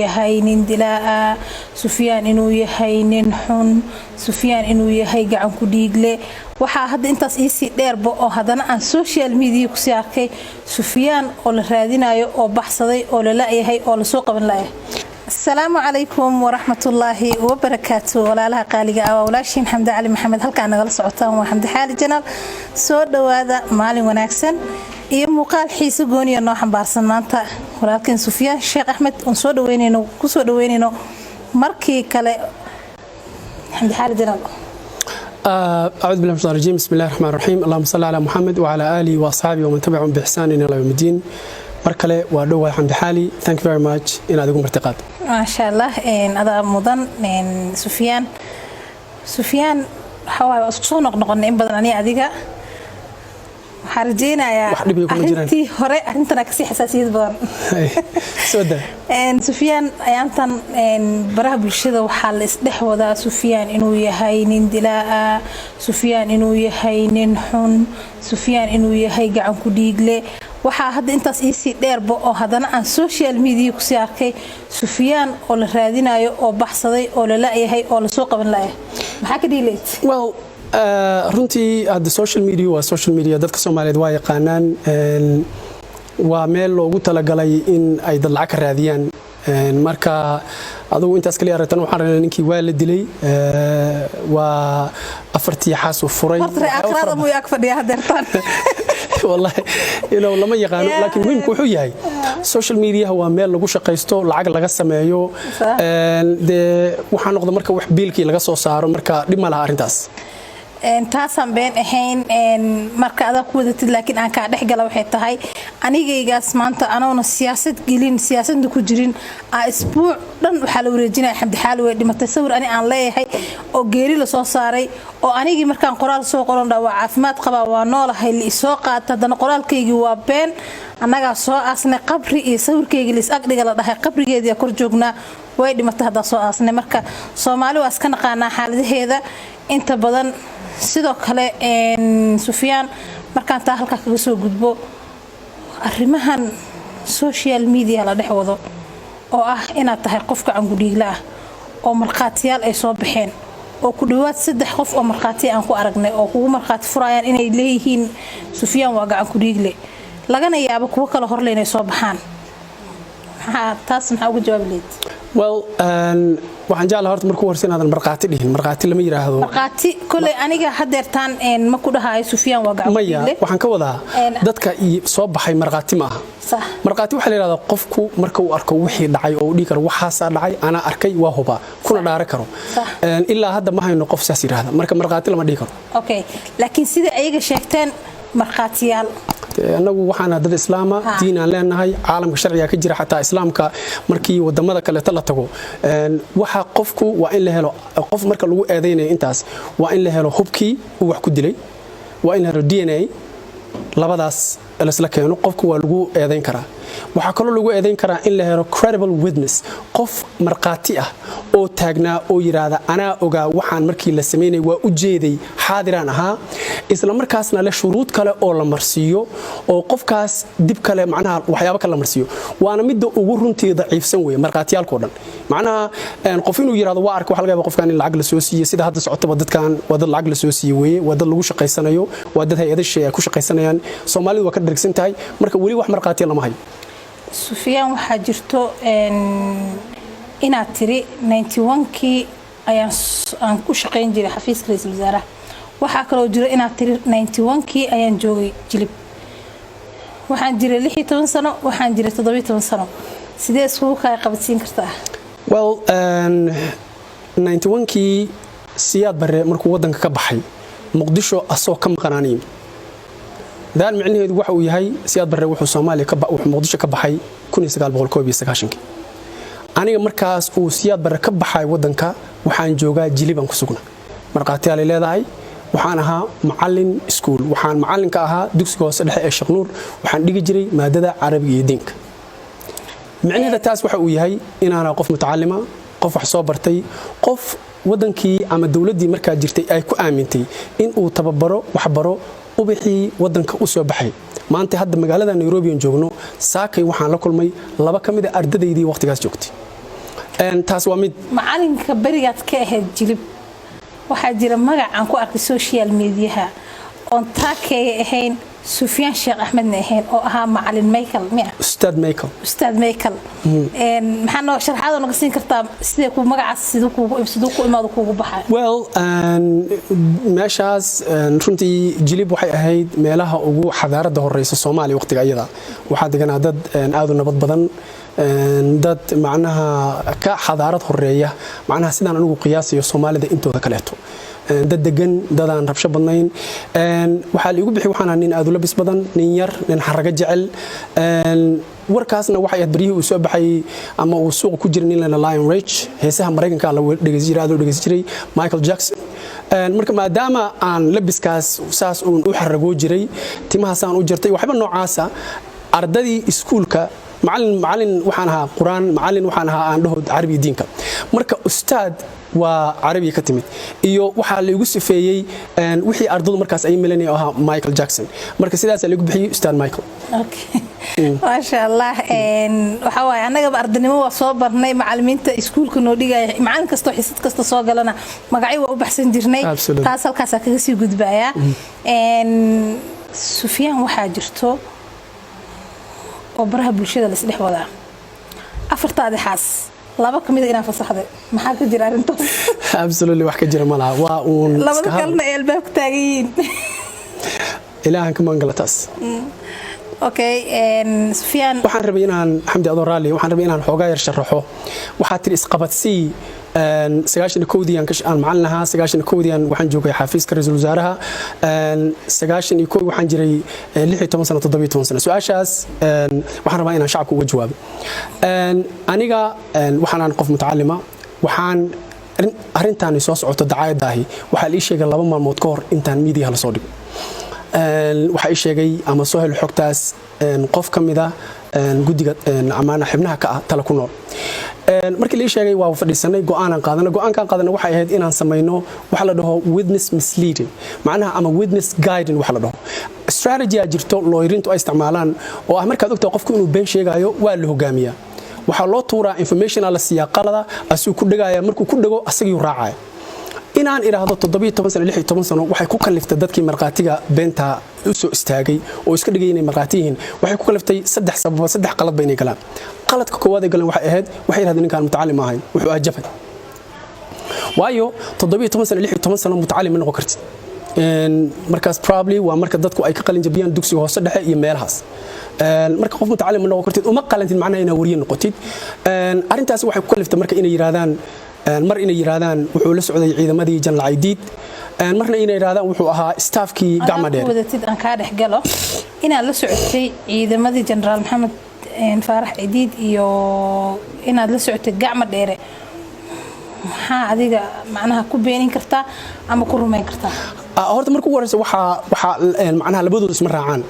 yahay nin dilaa Sufyaan inuu yahay nin xun Sufyaan inuu yahay gacan ku dhiigle waxa hadda intaas ii dheerba oo hadana aan social media ku sii arkay Sufyaan oo la raadinayo oo baxsaday oo la laayahay oo la soo qaban laayay السلام عليكم ورحمة الله وبركاته ولا لها قالقة ولاشين حمد علي محمد هل كان نغلص عطان وحمد حالي جنال سود وهذا مالي وناكسن iyo muuqaal xiiso gooniyo noo xambaarsan maanta walaalkeen Sufyaan Sheekh Ahmed oo soo dhaweynayno markii kale حمد حالي جنال أعوذ بالله من الشيطان الرجيم بسم الله الرحمن الرحيم اللهم صل على محمد وعلى آله وأصحابه ومن تبعهم بإحسان إلى يوم الدين markale waa dhow xamdi xaali thank you very much in aad ugu martiqaad ma sha Allah ada mudan Sufyaan waxa isku soo noqnoqonay in badan ani adiga harjeynaya arintii hore arintana ka sii xasaasiyad badan soo daa Sufyaan ayaantan baraha bulshada waxa la isdhex wadaa Sufyaan inuu yahay nin dilaa Sufyaan inuu yahay nin xun Sufyaan inuu yahay gacan ku dhiigle waxa hadda intaas ii dheerba oo hadana aan social media ku sii arkay Sufyaan oo la raadinayo oo baxsaday oo la laayahay oo la soo qaban laayay maxaa ka dhiileed well runtii hadda social media dadka Soomaaliyeed waa yaqaanaan waa meel loogu talagalay in ay dad lacag ka raadiyaan marka adigu intaas kaliya aragtan waxaan rabaa ninkii waa la dilay waa afartii xaas u furay horta aqraada muu yak fadhiya hadeertan wallahi lama yaqaan laakiin muhiimku wuxuu yahay social media waa meel lagu shaqeysto lacag laga sameeyo waxaan noqdo marka wax biilkii laga soo saaro marka dhib ma laha arintaas taasan been ahayn marka aad ku wadatid laakiin aan ka dhaxgala waxay tahay anigaygaas maanta anoona siyaasadda ku jirin isbuuc dhan waxa la wareejinay Xamdi Xaali way dhimatay sawir ani aan leeyahay oo geeri la soo saaray oo anigii markaan qoraal soo qoran waa caafimaad qaba waa noolahay li soo qaata dana qoraalkaygii waa been anaga soo aasnay qabri iyo sawirkaygii la is agdhiga la dhahay qabrigeedii kor joognaa way dhimatay hada soo aasnay marka Soomaali waa iska naqaana xaaladaheeda inta badan sidoo kale Sufyaan markaan taa halka kaga soo gudbo arrimahan social media la dhex wado oo inaad tahay qofka aan gudhiigla oo marqaatiyaal ay soo baxeen oo ku dhawaad 3 qof oo marqaati aan ku aragnay oo kugu marqaati furayaan inay leeyihiin Sufyaan waa gacan gudhiigle lagana yaabo kuwa kala hor leenay soo baxaan taas maxaa ugu jawaab leed well waxaan jeclahay horta markuu horseyn aadan marqaati dhihin marqaati lama yiraahdo marqaati kulay aniga hadeertan ma ku dhahayo Sufyaan waa gacan maya waxaan ka wadaa dadka soo baxay marqaati ma aha sax marqaati waxa la yiraahdaa qofku marka uu arko wixii dhacay oo dhigi karo waxa dhacay ana arkay waa huba kuna dhaara karo ilaa hadda ma hayno qof saas yiraahdo marka marqaati lama dhigi karo okay laakiin sida ayaga sheegteen marqaatiyaal anagu waxaana dad islaama diin aan leenahay caalamka sharciga ka jira xataa islaamka markii wadamada kale la tago waxa qofku waa in la helo qof marka lagu eedeynay intaas waa in la helo hubkii uu wax ku dilay waa in la helo DNA labadaas la isla keeno qofku waa lagu eedeyn karaa waxa kale lagu eedeyn karaa in la helo credible witness qof marqaati ah oo taagnaa oo yiraahdo ana ogaa waxaan markii la sameeyay waa u jeeday xaadiraan ahaa isla markaasna la shuruud kale oo la marsiyo oo qofkaas dib kale macnaha waxyaabo kale la marsiyo waana mid ugu runtii daciifsan weey marqaatiyaalkoo dhan macnaha qof inuu yiraahdo waa ark wax laga yaabo qofkan in lacag la soo siiyay sida hadda socotaba dadkan waa dad lacag la soo siiyay weey waa dad lagu shaqeysanayo waa dad hay'adaha shay ku shaqeysanayaan Soomaalidu waa ka dharagsan tahay marka wali wax marqaatiya lama hayo Sufyaan waxa jirto inaad tiri 91kii ayaan ku shaqeyn jiray xafiiska ra'iisul wasaaraha waxa kale oo jira inaad tiri 91kii ayaan joogay jilib waxaan jiray 16 sano waxaan jiray 17 sano sidee isku kala qabadsiin kartaa well 91kii siyaad bare markuu wadanka ka baxay muqdisho asoo ka maqanaanay daan micnaheedu waxa uu yahay siyaad bare wuxuu Soomaaliya ka wuxuu muqdisho ka baxay 1991 aniga markaas uu siyaad bare ka baxay wadanka waxaan joogaa jiliban ku sugnaa marqaatiyaal leedahay waxaan ahaa macallin school waxaan macallinka ahaa dugsiga hoose dhexe ee Sheekh Nuur waxaan dhigi jiray maadada Carabiga iyo diinka micnaheedu taas waxa uu yahay in aan qof mutacallima qof wax soo bartay qof wadankii ama dawladdii markaa jirtay ay ku aamintay in uu tababaro wax baro ubixii wadanka u soo baxay maanta hadda magaalada Nairobi aan joogno saakay waxaan la kulmay laba kamid ah ardaydeedii waqtigaas joogtay taas waa mid macalinka barigaad ka ahayd jilib waxaa jira magac aan ku arkay social mediaha oon taakeeya ahayn Sufyaan Sheekh Axmedna ahayn oo ahaa macalin Michael miya Ustaad Michael maxaa noo sharaxaad naga siin kartaa sidee ku magacaas sidoo ku imaado kuugu baxay well meeshaas runtii jilib waxay ahayd meelaha ugu xadaarada horeysa Soomaaliya waqtiga ayada waxaa deganaa dad aad u nabad badan dad macnaha ka xadaarad horeeya macnaha sidaan anigu qiyaasayo Soomaalida intooda kaleeto dad degan dadaan rabsho badnayn waxa la igu bixi waxaan nin aad u labis badan nin yar nin xaraga jecel warkaasna waxay aad bariyay uu soo baxay ama uu suuq ku jiray nin la Lion Rich heesaha Mareykanka la dhageysan jiray aad u dhageysan jiray Michael Jackson marka maadaama aan labiskaas saas uu u xarago jiray timahaasaan u jirtay waxba noocaasa ardadii iskuulka macallin waxaan ahaa quraan macallin waxaan ahaa aan dhaho carabi diinka marka ustaad waa carabi ka timid iyo waxa la igu sifeeyay wixii ardadu markaas ay meelanay ahaa Michael Jackson marka sidaas la igu bixiyay ustaad Michael okay ma sha Allah waxa way anaga ardaynimo waa soo barnay macallimiinta iskuulka noo dhigay macallin kasto xisad kasta soo galana magacay waa u baxsan jirnay taas halkaas kaga sii gudbaya Sufyaan waxa jirto oo baraha bulshada la isdhex wadaa afartaadi xaas laba kamid ah inaan fasaxday maxaa ka jira arintaas absolutely wax ka jira malaha waa uun laba kalna albaabka taagayeen ilaahan ka mangalatas okay Sufyaan waxaan rabay inaan xamdi adoo raali waxaan rabay inaan xoogaa yar sharaxo waxa tiri isqabadsii 91 aan macallinaha 91 waxaan joogay xafiiska ra'iisul wasaaraha 91 waxaan jiray 16 sano 17 sano su'aashaas waxaan rabaa inaan shacabka uga jawaabo aniga waxaan qof mutacallima waxaan arintan soo socoto dacaayadahi waxa la ii sheegay 2 maalmood ka hor intaan media la soo dhigo waxa ii sheegay ama soo hel xogtaas qof kamida gudiga amaana xibnaha ka tala ku nool markii la sheegay waa fadhiisanay go'aan qaadanay waxay ahayd inaan sameeyno waxa la dhaho witness misleading macnaha ama witness guiding waxa la dhaho strategy jirto looyrintu ay isticmaalaan oo ah markaad ogtahay qofku inuu been sheegayo waa la hogaamiyaa waxa loo tuuraa information la siyaa qalada asuu ku dhagaya markuu ku dhago asagii raacay inaan iraahdo 17 sano 16 sano waxay ku kaliftay dadkii marqaatiga beenta u soo istaagay oo iska dhigayeen marqaatiyiin waxay ku kaliftay saddex qalad bay inay galaan qaladka koowaad ee galan waxay ahayd waxay yiraahdeen ninkaan mutacallim ahayn wuxuu ajabay waayo 17 sano 16 sano mutacallim ma noqon kartid markaas probably waa marka dadku ay ka qalin jabiyaan dugsiga hoose dhexe iyo meelahaas marka qof mutacallim ma noqon kartid uma qalantid macnaheedu inaa wariye noqotid arintaas waxay ku kaliftay marka inay yiraahdaan mar inay yiraahdaan wuxuu la socday ciidamadii General Aidid marna inay yiraahdaan wuxuu ahaa staafkii gacma dheer wadatid aan ka dhex galo inaan la socotay ciidamadii General Maxamed Faarax Aidid iyo inaad la socotay gacma dheer maxaa adiga macnaha ku beenin kartaa ama ku rumayn kartaa horta markuu warayso waxa macnaha labadoodu isma raacaan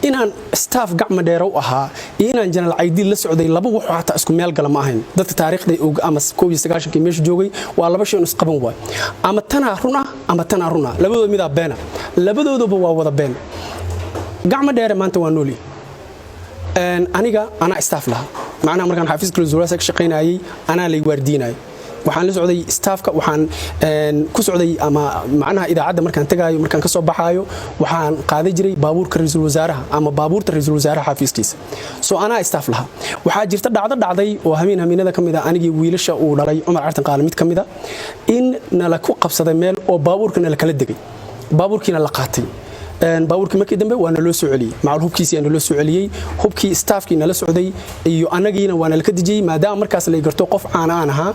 inaan staff gacma dheer u ahaa iyo inaan General Aidid la socday laba wax xataa isku meel gala ma ahayn dadka taariikhda ama 19 meesha joogay waa laba shay is qaban waay ama tana runa ama tana runa labadoodu mid beena labadooduba waa wada been gacma dheer maanta waa nooli aniga ana staff laha macnaha markaan xafiiska ra'iisul ka shaqeynayay ana la waardiinay waxaan la socday staafka waxaan ku socday ama macnaha idaacada markaan tagaayo markaan ka soo baxaayo waxaan qaaday jiray baabuurka ra'iisul wasaaraha ama baabuurta ra'iisul wasaaraha xafiiskiisa soo ana staaf laha waxa jirta dhacday oo hamiinada kamid ah anigii wiilasha uu dhalay Umar Artan Qaal mid kamid ah in nala ku qabsaday meel oo baabuurkana la kala degay baabuurkiina la qaatay baabuurkii markii dambe waana loo soo celiyay macal hubkiisii aan loo soo celiyay hubkii staafkiina la socday iyo anagiina waana la ka dijiyay maadaama markaas la garto qof aan ahaa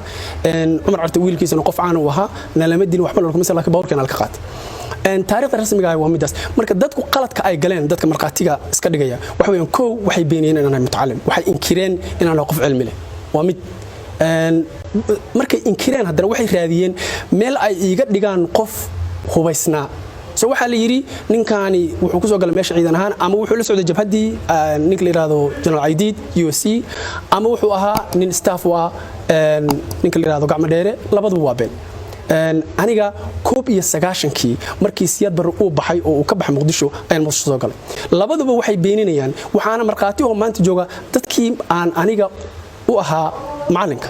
Umar Artan wiilkiisana qof aan u ahaa nalama dilin waxba loo kuma salaka baabuurkana la ka qaatay taariikhda rasmiga ah waa midaas marka dadku qaladka ay galeen dadka marqaatiga iska dhigaya waxa weeyaan koow waxay beeniyeen inaan mutacallim waxay inkireen inaan qof cilmi leh waa mid markay inkireen haddana waxay raadiyeen meel ay iiga dhigaan qof hubaysnaa soo waxa la yiri ninkaani wuxuu ku soo galay meesha ciidan ahaan ama wuxuu la socday jabhadii ninka la yiraahdo General Aidid USC ama wuxuu ahaa nin staff waa ninka la yiraahdo gacma dheere labaduba waa been aniga 19 markii Siyaad Barre uu baxay oo uu ka baxay Muqdisho ayaan Muqdisho soo galay labaduba waxay beeninayaan waxaana marqaati oo maanta jooga dadkii aan aniga u ahaa macalinka